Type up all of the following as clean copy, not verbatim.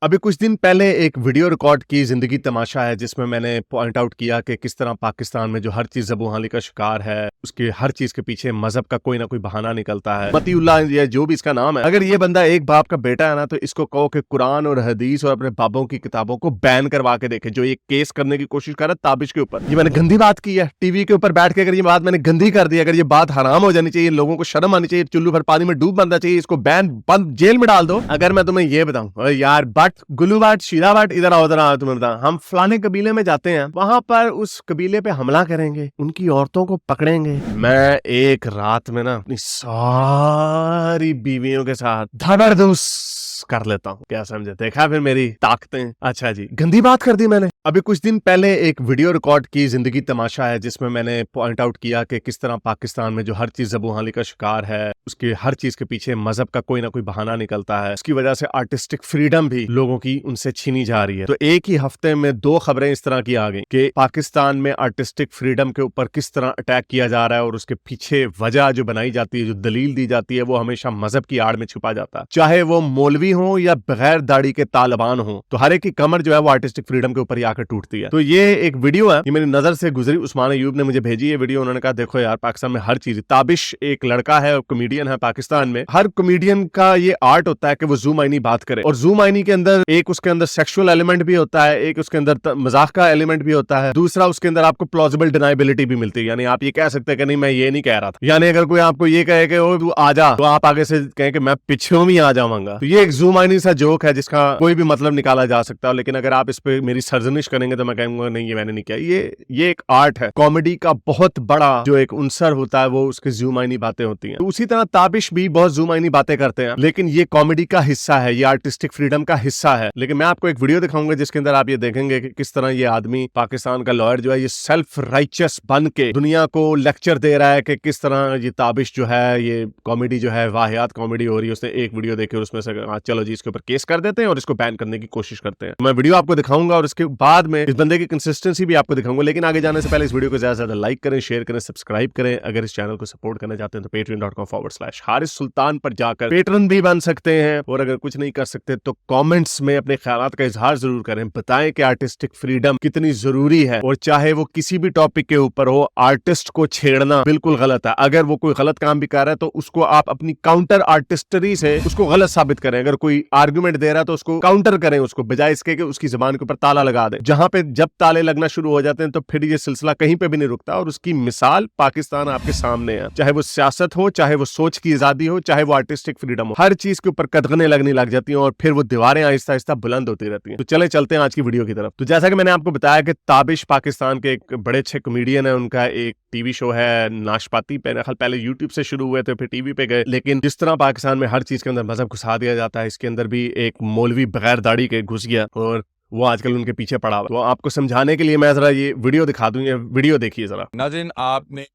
अभी कुछ दिन पहले एक वीडियो रिकॉर्ड की जिंदगी तमाशा है जिसमें मैंने पॉइंट आउट किया कि किस तरह पाकिस्तान में जो हर चीज ज़बूहाली का शिकार है, उसके हर चीज के पीछे मजहब का कोई ना कोई बहाना निकलता है। मतीउल्लाह या जो भी इसका नाम है, अगर ये बंदा एक बाप का बेटा है ना, तो इसको कहो कि कुरान और हदीस और अपने बाबों की किताबों को बैन करवा के देखे। जो ये केस करने की कोशिश कर रहा है ताबिश के ऊपर, ये मैंने गंदी बात की है टीवी के ऊपर बैठ के। अगर ये बात मैंने गंदी कर दी, अगर ये बात हराम हो जानी चाहिए, लोगों को शर्म आनी चाहिए, चुल्लू भर पानी में डूब बनना चाहिए, इसको बैन बंद जेल में डाल दो। अगर मैं तुम्हें ये बताऊं यार, बट गुलू बाट शीला बाट इधर आओ, इधर आओ, तुम्हें बताऊं, हम फलाने कबीले में जाते हैं, वहां पर उस कबीले पे हमला करेंगे, उनकी औरतों को पकड़ेंगे। मैं एक रात में ना अपनी सारी बीवियों के साथ धड़धूस कर लेता हूँ। क्या समझे? देखा फिर मेरी ताकतें। अच्छा जी, गंदी बात कर दी मैंने। अभी कुछ दिन पहले एक वीडियो रिकॉर्ड की जिंदगी तमाशा है जिसमें मैंने पॉइंट आउट किया कि किस तरह पाकिस्तान में जो हर चीज ज़बूहाली का शिकार है, उसके हर चीज के पीछे मजहब का कोई ना कोई बहाना निकलता है। उसकी वजह से आर्टिस्टिक फ्रीडम भी लोगों की उनसे छीनी जा रही है। तो एक ही हफ्ते में 2 खबरें इस तरह की आ गई कि पाकिस्तान में आर्टिस्टिक फ्रीडम के ऊपर किस तरह अटैक किया जा रहा है, और उसके पीछे वजह जो बनाई जाती है, जो दलील दी जाती है, वो हमेशा मजहब की आड़ में छुपा जाता है। चाहे वो मौलवी हो या बगैर दाढ़ी के तालिबान हो, तो हर एक की कमर जो है वो आर्टिस्टिक फ्रीडम के ऊपर ही आकर टूटती है। तो ये एक वीडियो है, ये मेरी नजर से गुजरी, उस्मान अयूब ने मुझे भेजी ये वीडियो। उन्होंने कहा देखो यार, पाकिस्तान में हर चीज। ताबिश एक लड़का है, कॉमेडियन है पाकिस्तान में। हर कॉमेडियन का ये आर्ट होता है कि वो ज़ूम आइनी बात करे, और ज़ूम आइनी के अंदर एक उसके अंदर सेक्सुअल एलिमेंट भी होता है, एक उसके अंदर मजाक का एलिमेंट भी होता है, दूसरा उसके अंदर आपको प्लॉजिबल डिनाइबिलिटी भी मिलती है। यानी आप ये कह सकते हैं कि नहीं, मैं ये नहीं कह रहा था। यानी अगर कोई आपको ये कहे कि ओ आ जा, तो आप आगे से कहें कि मैं पीछे भी आ जाऊंगा। तो ये एक ज़ूम आइनी सा जोक है जिसका कोई भी मतलब निकाला जा सकता है। लेकिन अगर आप इस पे मेरी सरजनिश करेंगे तो मैं कहूंगा नहीं, ये मैंने नहीं किया। ये एक आर्ट है। कॉमेडी का बहुत बड़ा जो एक उनसर होता है वो उसके ज़ूम आइनी बातें होती हैं। तो उसी तरह ताबिश भी बहुत ज़ूम आइनी बातें करते हैं, लेकिन ये कॉमेडी का हिस्सा है, ये आर्टिस्टिक फ्रीडम का हिस्सा है। लेकिन मैं आपको एक वीडियो दिखाऊंगा जिसके अंदर आप ये देखेंगे कि किस तरह ये आदमी, पाकिस्तान का लॉयर जो है, ये सेल्फ राइचियस बन के दुनिया को लेक्चर दे रहा है कि किस तरह ये ताबिश जो है, ये कॉमेडी जो है वाहियात कॉमेडी हो रही है। उसने एक वीडियो देखी और उसमें से चलो जी इसके ऊपर केस कर देते हैं और इसको बैन करने की कोशिश करते हैं। मैं वीडियो आपको दिखाऊंगा और इसके बाद में इस बंदे की कंसिस्टेंसी भी आपको दिखाऊंगा। लेकिन आगे जाने से पहले इस वीडियो को ज्यादा से ज्यादा लाइक करें, शेयर करें, सब्सक्राइब करें। अगर इस चैनल को सपोर्ट करना चाहते हैं तो patreon.com/हारिस सुल्तान पर जाकर पेट्रन भी बन सकते हैं। और अगर कुछ नहीं कर सकते तो कमेंट्स में अपने ख्यालात का इजहार जरूर करें, बताएं कि आर्टिस्टिक फ्रीडम कितनी जरूरी है, और चाहे वो किसी भी टॉपिक के ऊपर हो, आर्टिस्ट को छेड़ना बिल्कुल गलत है। अगर वो कोई गलत काम भी कर रहा है तो उसको आप अपनी काउंटर आर्टिस्टरी से उसको गलत साबित करें। अगर कोई आर्गुमेंट दे रहा है तो उसको काउंटर करें, उसको बजाय इसके कि उसकी जुबान के ऊपर ताला लगा दे। जहां पे जब ताले लगना शुरू हो जाते हैं तो फिर ये सिलसिला कहीं पे भी नहीं रुकता। और उसकी मिसाल पाकिस्तान आपके सामने है। चाहे वो सियासत हो, चाहे वो सोच की आजादी हो, चाहे वो आर्टिस्टिक फ्रीडम हो, हर चीज के ऊपर कदगने लगने लग जाती हैं और फिर वो दीवारें आहिस्ता आहिस्ता बुलंद होती रहती हैं। तो चलते हैं आज की वीडियो की तरफ। तो जैसा कि मैंने आपको बताया कि ताबिश पाकिस्तान के एक बड़े अच्छे कॉमेडियन है। उनका एक टीवी शो है नाशपाती, पहले यूट्यूब से शुरू हुए थे, फिर टीवी पे गए। लेकिन जिस तरह पाकिस्तान में हर चीज के अंदर मजहब घुसा दिया जाता है, इसके अंदर भी एक मौलवी बगैर दाढ़ी के घुस गया और वो आजकल उनके पीछे पड़ा हुआ। तो आपको समझाने के लिए मैं जरा ये वीडियो दिखा दूं। ये वीडियो देखिए जरा। नाज़रीन, आपने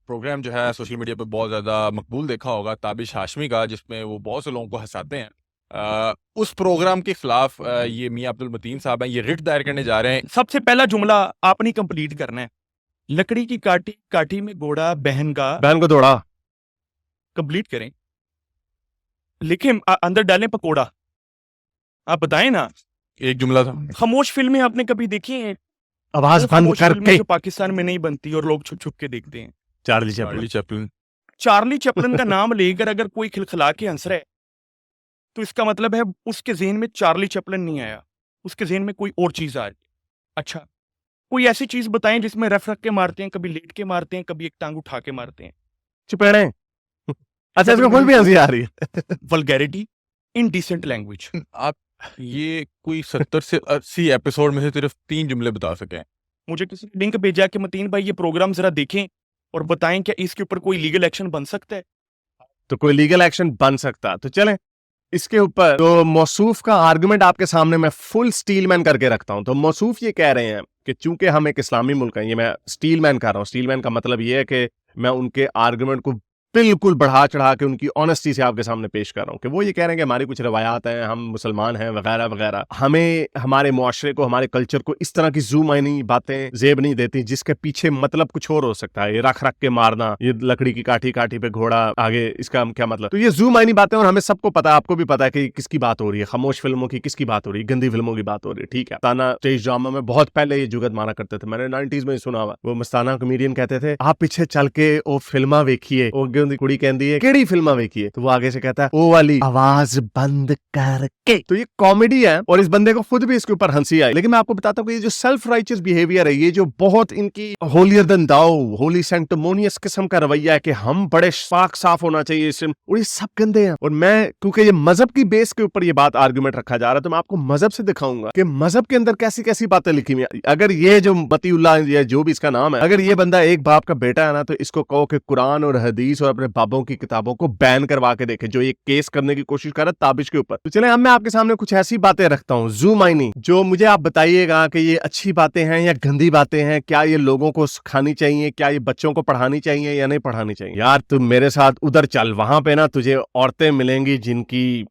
प्रोग्राम जो है सोशल मीडिया पे बहुत ज़्यादा मकबूल देखा होगा, ताबिश हाशमी का, जिसमें वो बहुत से लोगों को हंसाते हैं। उस प्रोग्राम के खिलाफ ये मियां अब्दुल मतीन साहब हैं, ये रिट दायर करने जा रहे हैं। सबसे पहला जुमला आपने कंप्लीट करना है। लकड़ी की काठी में घोड़ा बहन को दौड़ा कंप्लीट करें, लेकिन अंदर डालें पकोड़ा। आप बताएं ना, एक जुमला था। खामोश फिल्में आपने कभी देखी हैं? आवाज बंद खामोश फिल्में करके। जो पाकिस्तान में नहीं बनती और लोग छुप छुप के देखते हैं। Charlie Chaplin. चार्ली चैपलिन का नाम लेकर अगर कोई खिलखिला के हंस रहा है तो इसका मतलब है उसके ज़हन में चार्ली चैपलिन नहीं आया, उसके ज़हन में कोई और चीज आ रही। अच्छा, कोई ऐसी चीज बताएं जिसमें रख के मारते हैं, कभी लेट के मारते हैं, कभी एक टांग उठा के मारते हैं। चपेड़े। अच्छा, इसमें कोई भी हंसी आ रही है। Vulgarity, indecent language. आप ये कोई 70 से 80 एपिसोड में से सिर्फ 3 जुमले बता सकें। मुझे किसी ने लिंक भेजा कि मतीन भाई ये प्रोग्राम जरा देखें और बताएं क्या इसके ऊपर कोई लीगल एक्शन बन सकता है। तो कोई लीगल एक्शन बन सकता, तो चलें इसके ऊपर। तो मौसूफ का आर्गुमेंट आपके सामने मैं फुल स्टील मैन करके रखता हूं। तो मौसूफ ये कह रहे हैं कि चूंकि हम एक इस्लामी मुल्क हैं, ये मैं स्टील मैन कर रहा हूं। स्टील मैन का मतलब ये है कि मैं उनके आर्गुमेंट को बिल्कुल बढ़ा चढ़ा के उनकी ऑनेस्टी से आपके सामने पेश कर रहा हूँ कि वो ये कह रहे हैं कि हमारी कुछ रवायात हैं, हम मुसलमान हैं वगैरह वगैरह, हमें हमारे मुआशरे को, हमारे कल्चर को इस तरह की ज़ूमाइनी बातें जेब नहीं देती जिसके पीछे मतलब कुछ और हो सकता है। ये रख रख के मारना, ये लकड़ी की काठी काठी पे घोड़ा आगे, इसका क्या मतलब? तो ये ज़ूमाइनी बातें, और हमें सबको पता है, आपको भी पता है कि किसकी बात हो रही है, खामोश फिल्मों की किसकी बात हो रही है, गंदी फिल्मों की बात हो रही है। ठीक है, ताना स्टेज ड्रामा में बहुत पहले ये जुगत मारा करते थे, मैंने 90s में सुना हुआ। वो मस्ताना कॉमेडियन कहते थे आप पीछे चल के वो फिल्मा वेखिए, वो कुड़ी कहती है केड़ी फिल्मा वेखिए, तो वो आगे से कहता है वो वाली आवाज बंद करके। तो ये कॉमेडी है और इस बंदे को खुद भी इसके ऊपर हंसी आई। लेकिन मैं आपको बताता हूँ कि ये जो सेल्फ राइचियस बिहेवियर है, ये जो बहुत इनकी होलियर देन दाओ, होली सेंटिमोनियस किस्म का रवैया है कि हम बड़े पाक साफ होना चाहिए इससे, और ये सब गंदे हैं। और मैं, क्योंकि ये मजहब की बेस के ऊपर ये बात आर्गुमेंट रखा जा रहा है, तो मैं आपको मजहब से दिखाऊंगा कि मजहब के अंदर कैसी कैसी बातें लिखी हुई हैं। अगर ये जो मतीउल्लाह या जो भी इसका नाम है, अगर ये बंदा एक बाप का बेटा है ना, तो इसको कहो कि कुरान और हदीस और अपने बाबों की किताबों को बैन करवा के देखे, जो ये केस करने की कोशिश कर रहा है ताबिश के ऊपर। तो चले अब मैं आपके सामने कुछ ऐसी बातें रखता हूँ ज़ूमाइनी, जो मुझे आप बताइएगा कि ये अच्छी बातें हैं या गंदी बातें हैं, क्या ये लोगों को सिखानी चाहिए, क्या ये बच्चों को पढ़ानी चाहिए या नहीं पढ़ानी चाहिए। यार तुम मेरे साथ उधर चल, वहां पे ना तुझे औरतें मिलेंगी जिनकी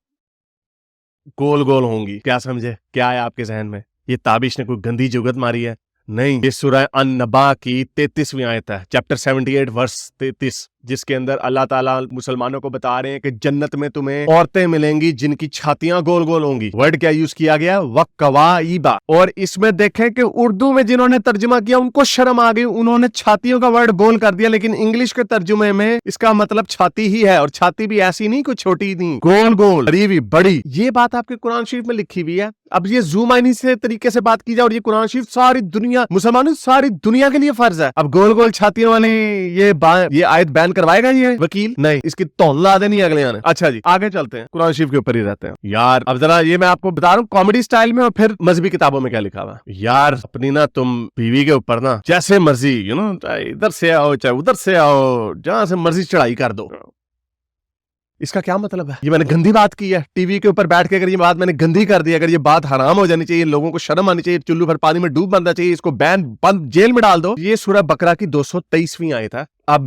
गोल गोल होंगी। क्या समझे, क्या है आपके जहन में? ये ताबिश ने कोई गंदी जुगत मारी है? नहीं, ये सूरह अन-नबा की 33वीं आयत है, चैप्टर 78 वर्स 33, जिसके अंदर अल्लाह ताला मुसलमानों को बता रहे हैं कि जन्नत में तुम्हें औरतें मिलेंगी जिनकी छातियां गोल गोल होंगी। वर्ड क्या यूज किया गया? वक्वाइबा। और इसमें देखें कि उर्दू में जिन्होंने तर्जुमा किया उनको शर्म आ गई, उन्होंने छातियों का वर्ड गोल कर दिया, लेकिन इंग्लिश के तर्जुमे में इसका मतलब छाती ही है, और छाती भी ऐसी नहीं, कोई छोटी नहीं, गोल गोल, बड़ी भी बड़ी। ये बात आपके कुरान शरीफ में लिखी हुई है। अब ये ज़ूमाइनी से तरीके से बात की जाए, और ये कुरान शरीफ सारी दुनिया, मुसलमानों सारी दुनिया के लिए फर्ज है। अब गोल गोल छातियों वाले ये आयत बैन करवाएगा ये वकील? नहीं, इसकी तौल ला देनी अगले आने। अच्छा जी, आगे चलते हैं, कुरान शरीफ के ऊपर ही रहते हैं। यार अब जरा ये मैं आपको बता रहा हूँ कॉमेडी स्टाइल में, और फिर मजहबी किताबों में क्या लिखा हुआ है। यार अपनी ना तुम बीवी के ऊपर ना जैसे मर्जी, इधर से आओ चाहे उधर से आओ, जहां से मर्जी चढ़ाई कर दो। इसका क्या मतलब है? ये मैंने गंदी बात की है टीवी के ऊपर बैठ के, अगर ये बात मैंने गंदी कर दी, अगर ये बात हराम हो जानी चाहिए, लोगों को शर्म आनी चाहिए, चुल्लू भर पानी में डूब मरना चाहिए, इसको बैन बंद जेल में डाल दो। ये सूरह बकरा की 223वीं आयत है। अब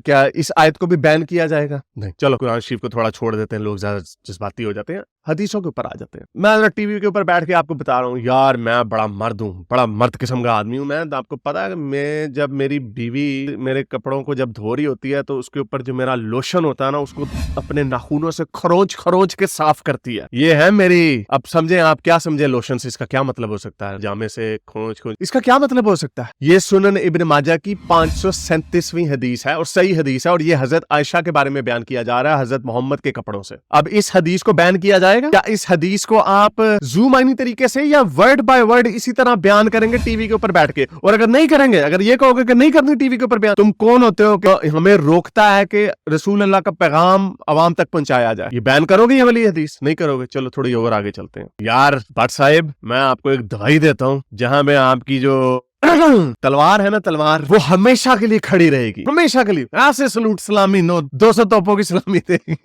क्या इस आयत को भी बैन किया जाएगा? नहीं। चलो कुरान शरीफ को थोड़ा छोड़ देते हैं, लोग ज्यादा जज्बाती हो जाते हैं, हदीसों के ऊपर आ जाते हैं। मैं टीवी के ऊपर बैठ के आपको बता रहा हूँ, यार मैं बड़ा मर्द हूँ, बड़ा मर्द किस्म का आदमी हूँ मैं। आपको पता है मैं जब मेरी बीवी मेरे कपड़ों को जब धो रही होती है, तो उसके ऊपर जो मेरा लोशन होता है ना, उसको अपने नाखूनों से खरोंच खरोंच के साफ करती है। ये है मेरी, अब समझे आप, क्या समझे लोशन से इसका क्या मतलब हो सकता है? जामे से खरोंच खरोंच, इसका क्या मतलब हो सकता है? ये सुनन इब्न माजा की 537वीं हदीस है और सही हदीस है, और ये हजरत आयशा के बारे में बयान किया जा रहा है, हजरत मोहम्मद के कपड़ों से। अब इस हदीस को बैन किया जाएगा? क्या इस हदीस को आप ज़ूमाइनी तरीके से या वर्ड बाय वर्ड इसी तरह बयान करेंगे टीवी के ऊपर बैठ के? और अगर नहीं करेंगे, अगर ये कहोगे कि नहीं करनी टीवी के ऊपर बयान, तुम कौन होते हो कि हमें रोकता है कि रसूल अल्लाह का पैगाम अवाम तक पहुंचाया जाए? ये बैन करोगे ये वाली हदीस? नहीं करोगे। चलो थोड़ी और आगे चलते हैं। यार भट्ट साहिब, मैं आपको एक दवाई देता हूं, जहां में आपकी जो तलवार है ना, तलवार वो हमेशा के लिए खड़ी रहेगी, हमेशा के लिए। ऐसे सलूट सलामी, 200 तोपों की सलामी देगी।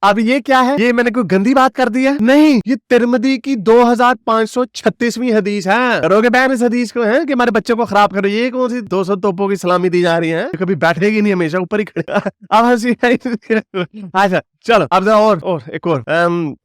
अब ये क्या है? ये मैंने कोई गंदी बात कर दी है? नहीं, ये तिरमिज़ी की 2536वीं हदीस है। करोगे बैन इस हदीस को, है कि हमारे बच्चों को खराब करो? ये कौन सी 200 तोपों की सलामी दी जा रही है? कभी बैठेगी नहीं, हमेशा ऊपर ही खड़ा। अब हंसी अच्छा चलो अब और एक और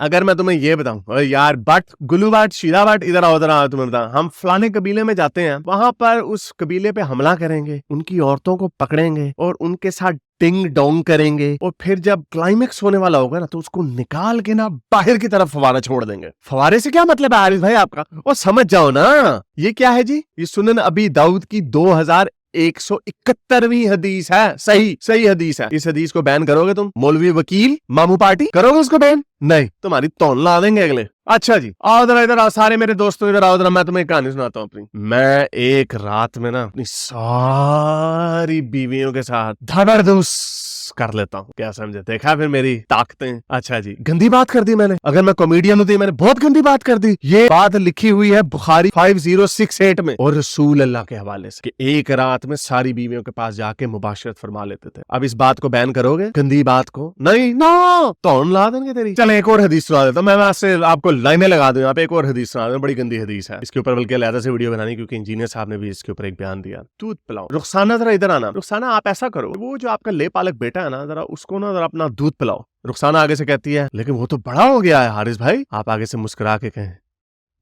अगर मैं तुम्हें ये बताऊं, यार बट गुलू बाट शीरा बाट, इधर आओ तुम्हें बताऊं, हम फलाने कबीले में जाते हैं, वहां पर उस कबीले पे हमला करेंगे, उनकी औरतों को पकड़ेंगे और उनके साथ टिंग डोंग करेंगे, और फिर जब क्लाइमेक्स होने वाला होगा ना, तो उसको निकाल के ना बाहर की तरफ फवारा छोड़ देंगे। फवारे से क्या मतलब है आरिफ भाई आपका? और समझ जाओ ना ये क्या है जी। ये सुनन अबी दाऊद की 2171वीं हदीस है, सही हदीस है। इस हदीस को बैन करोगे तुम? मौलवी वकील मामू पार्टी करोगे उसको बैन? नहीं, तुम्हारी तौल ला देंगे अगले। अच्छा जी, आओ इधर आओ, सारे मेरे दोस्तों इधर आओ, मैं तुम्हें एक कहानी सुनाता हूँ अपनी। मैं एक रात में ना अपनी सारी बीवियों के साथ धड़धूस कर लेता हूँ, क्या समझे? देखा फिर मेरी ताकतें। अच्छा जी, गंदी बात कर दी मैंने। अगर मैं कॉमेडियन होती मैंने बहुत गंदी बात कर दी। ये बात लिखी हुई है बुखारी 5068 में और रसूल अल्लाह के हवाले से कि एक रात में सारी बीवियों के पास जाके मुबाशरत फरमा लेते थे। अब इस बात को बैन करोगे, गंदी बात को? नहीं नो, तौन ला देंगे तेरी। चले एक और हदीस सुना देता हूं। मैं आपसे आपको लाइनें लगा दूं, यहाँ पे एक और हदीस सुना दूं, बड़ी गंदी हदीस है। इसके ऊपर बल्कि अलग से वीडियो बनानी, क्योंकि इंजीनियर साहब ने भी इसके ऊपर एक बयान दिया। दूध पिलाओ। रुखसाना जरा इधर आना। रुखसाना आप ऐसा करो, वो जो आपका ले पालक बेटा है ना, जरा उसको ना जरा अपना दूध पिलाओ। रुखसाना आगे से कहती है लेकिन वो तो बड़ा हो गया है हारिस भाई। आप आगे से मुस्कुरा के कहें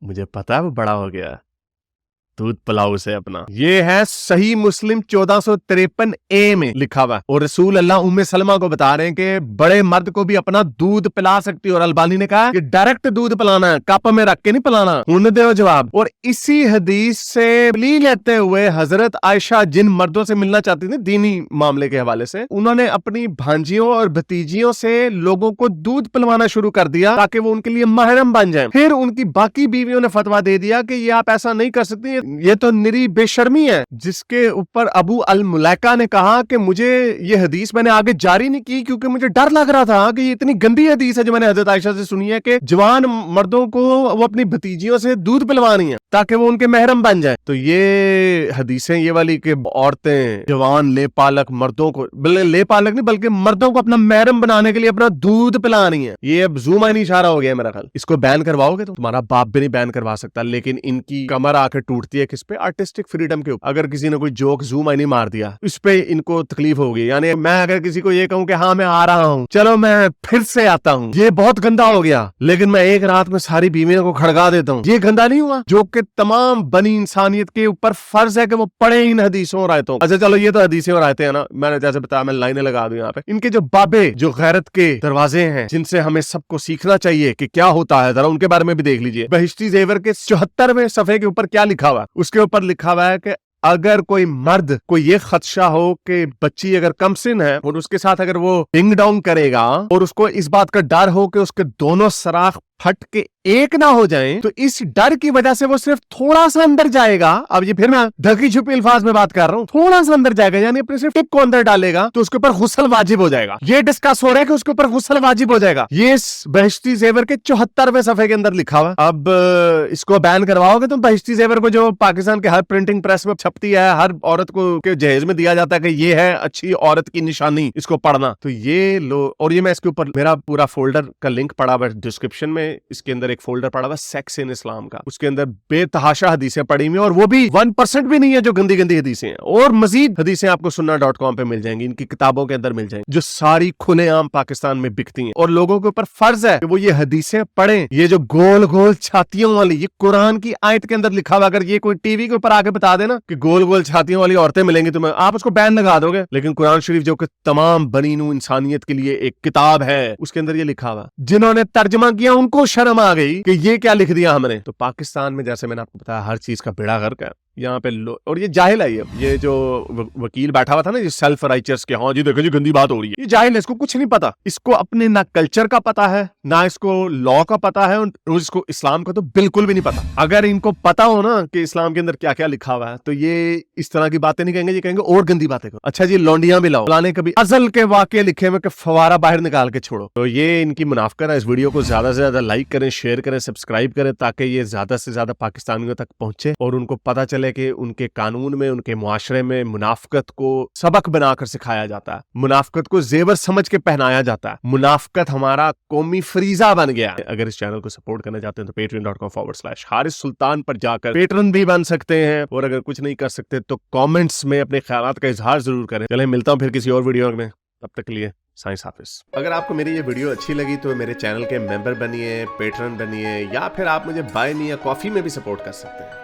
मुझे पता है वो बड़ा हो गया है, दूध पिलाओ उसे अपना। ये है सही मुस्लिम 1453A में लिखा हुआ, और रसूल अल्लाह उम्मे सलमा को बता रहे हैं कि बड़े मर्द को भी अपना दूध पिला सकती है। और अलबानी ने कहा कि डायरेक्ट दूध पिलाना है, कप में रख के नहीं पिलाना। उन्हें दो जवाब। और इसी हदीस से ली लेते हुए हजरत आयशा जिन मर्दों से मिलना चाहती थी दीनी मामले के हवाले से, उन्होंने अपनी भांजियों और भतीजियों से लोगों को दूध पिलवाना शुरू कर दिया ताकि वो उनके लिए महरम बन जाए। फिर उनकी बाकी बीवियों ने फतवा दे दिया कि ये आप ऐसा नहीं कर सकती, ये तो निरी बेशर्मी है। जिसके ऊपर अबू अल मुलैका ने कहा कि मुझे ये हदीस मैंने आगे जारी नहीं की क्योंकि मुझे डर लग रहा था कि ये इतनी गंदी हदीस है जो मैंने हजरत आयशा से सुनी है कि जवान मर्दों को वो अपनी भतीजियों से दूध पिलवानी है ताकि वो उनके महरम बन जाए। तो ये हदीसें ये वाली कि औरतें जवान ले पालक मर्दों को, ले पालक नहीं बल्कि मर्दों को अपना महरम बनाने के लिए अपना दूध पिलानी है, ये अब ज़ूम आइन इशारा हो गया मेरा ख्याल। इसको बैन करवाओगे तो तुम्हारा बाप भी नहीं बैन करवा सकता, लेकिन इनकी कमर आके टूटती है किस पे? आर्टिस्टिक फ्रीडम के ऊपर। अगर किसी ने कोई जोक ज़ूम आइन मार दिया इस पे इनको तकलीफ होगी। यानी मैं अगर किसी को ये कहूं कि हाँ मैं आ रहा हूं, चलो मैं फिर से आता हूं, ये बहुत गंदा हो गया, लेकिन मैं एक रात में सारी बीवियों को खड़गा देता हूं, ये गंदा नहीं हुआ? जो कि तमाम बनी इंसानियत के ऊपर फर्ज है कि वो पढ़े इन हदीसों और आयतों। अच्छा चलो ये तो हदीसें और आयतें हैं ना, मैंने जैसे बताया मैं लाइनें लगा दूं यहाँ पे। इनके जो बाबे जो गैरत के दरवाजे हैं जिनसे हमें सबको सीखना चाहिए कि क्या होता है, जरा उनके बारे में भी देख लीजिए। बहिश्ती ज़ेवर के 74वें सफ़े के ऊपर क्या लिखा हुआ है? उसके ऊपर लिखा हुआ है कि अगर कोई मर्द को ये खदशा हो कि बच्ची अगर कमसिन है और उसके साथ अगर वो डिंग डाउन करेगा और उसको इस बात का डर हो कि उसके दोनों सराख फट के एक ना हो जाएं, तो इस डर की वजह से वो सिर्फ थोड़ा सा अंदर जाएगा। अब ये फिर मैं ढकी छुपी अल्फाज में बात कर रहा हूँ, थोड़ा सा अंदर जाएगा यानी अपने सिर्फ टिप को अंदर डालेगा तो उसके ऊपर गुस्ल वाजिब हो जाएगा। ये डिस्कस हो रहा है कि उसके ऊपर गुस्ल वाजिब हो जाएगा। ये बहिश्ती ज़ेवर के 74वें सफ़े के अंदर लिखा हुआ। अब इसको बैन करवाओगे तुम बहिश्ती ज़ेवर को, जो पाकिस्तान के हर प्रिंटिंग प्रेस में छपती है, हर औरत को के जहेज में दिया जाता है कि ये है अच्छी औरत की निशानी, इसको पढ़ना। तो ये लो, और ये मैं इसके ऊपर मेरा पूरा फोल्डर का लिंक पड़ा हुआ डिस्क्रिप्शन में, इसके अंदर एक फोल्डर पड़ा हुआ सेक्स इन इस्लाम का, उसके अंदर बेतहाशा हदीसें पड़ी हुई और वो भी 1% भी नहीं है जो गंदी गंदी हदीसें हैं। और मजीद हदीसें आपको sunnah.com पे मिल जाएंगी, इनकी किताबों के अंदर मिल जाएंगी, जो सारी खुलेआम पाकिस्तान में बिकती हैं। और लोगों के ऊपर फर्ज है कि वो ये हदीसें पढ़ें। ये जो गोल गोल छातियों वाली, ये कुरान की आयत के अंदर लिखा हुआ, अगर ये कोई टीवी के ऊपर आके बता देना कि गोल गोल छातियों वाली औरतें मिलेंगी तुम्हें, आप उसको बैन लगा दोगे। लेकिन कुरान शरीफ जो कि तमाम बनी नू इंसानियत के लिए एक किताब है, उसके अंदर ये लिखा हुआ, जिन्होंने तर्जमा किया उनको शर्म आ गई कि ये क्या लिख दिया हमने। तो पाकिस्तान में जैसे मैंने आपको बताया हर चीज का बेड़ा गर्क है यहाँ पे। और ये जाहिल है, ये जो वकील बैठा हुआ था ना, ये सेल्फ राइचर्स के, हाँ जी देखो जी गंदी बात हो रही है, ये जाहिल है, इसको कुछ नहीं पता। इसको अपने ना कल्चर का पता है, ना इसको लॉ का पता है, और इसको इस्लाम का तो बिल्कुल भी नहीं पता। अगर इनको पता हो ना कि इस्लाम के अंदर क्या क्या लिखा हुआ है तो ये इस तरह की बातें नहीं कहेंगे, ये कहेंगे और गंदी बातें करो। अच्छा जी लौंडियां भी लाओ, लाने कभी अजल के वाकये लिखे हुए कि फवारा बाहर निकाल के छोड़ो। तो ये इनकी मुनाफिकत है। इस वीडियो को ज्यादा से ज्यादा लाइक करें, शेयर करें, सब्सक्राइब करें, ताकि ये ज्यादा से ज्यादा पाकिस्तानियों तक पहुंचे और उनको पता चले कि उनके कानून में, उनके मुआशरे में मुनाफिकत को सबक बनाकर सिखाया जाता है, मुनाफिकत को जेवर समझ के पहनाया जाता है। मुनाफिकत हमारा कौमी फरीजा बन गया है। अगर इस चैनल को सपोर्ट करना चाहते हैं तो patreon.com/हारिस सुल्तान पर जाकर पेट्रन भी बन सकते हैं। और अगर कुछ नहीं कर सकते तो कमेंट्स में अपने ख्यालात का इजहार जरूर करें। चलें मिलता हूं फिर किसी और वीडियो में, तब तक के लिए साइंस हाफिज। अगर आपको मेरी ये वीडियो अच्छी लगी तो मेरे चैनल के मेंबर बनिए, पेट्रन बनिए, या फिर आप मुझे बाय मी या कॉफी में भी सपोर्ट कर सकते हैं।